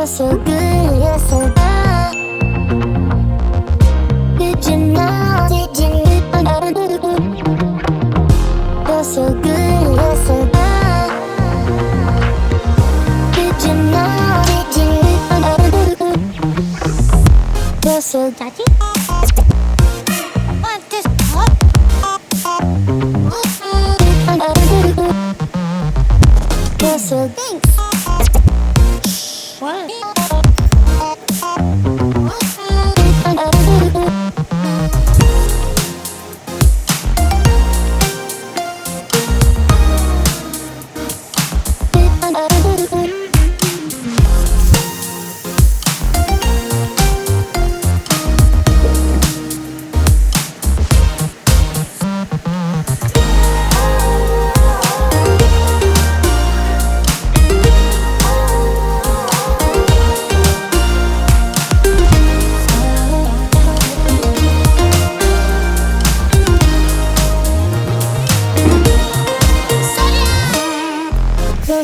Feel so good, you're so bad. Did you know? Did you know? Feel so good, you're so bad. Did you know? Did you know? Feel so daddy. Want this pop? Feel so thanks. What?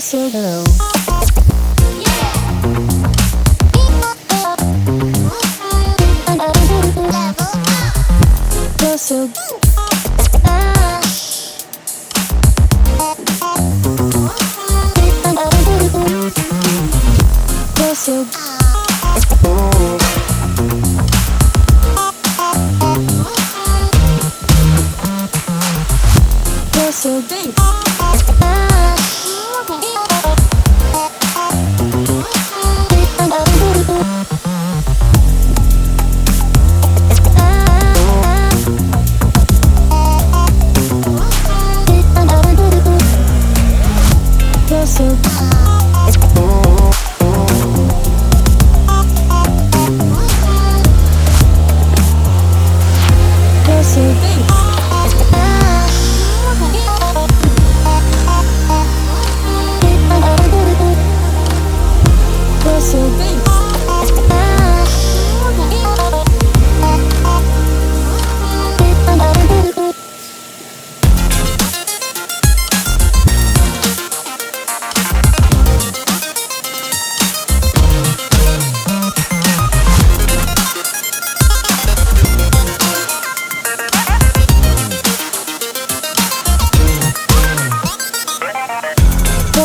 So low. Feel so feel so feel so deep.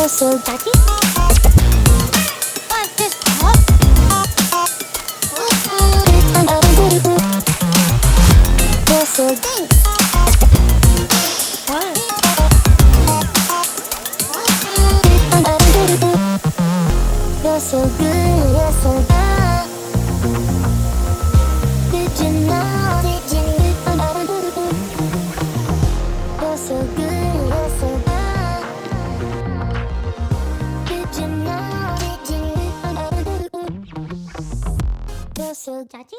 So daddy, want this pop? Feel so thanks. What? You're so good, you're so bad. Did you know? Did you know? You're so good, you're so bad. Feel so daddy.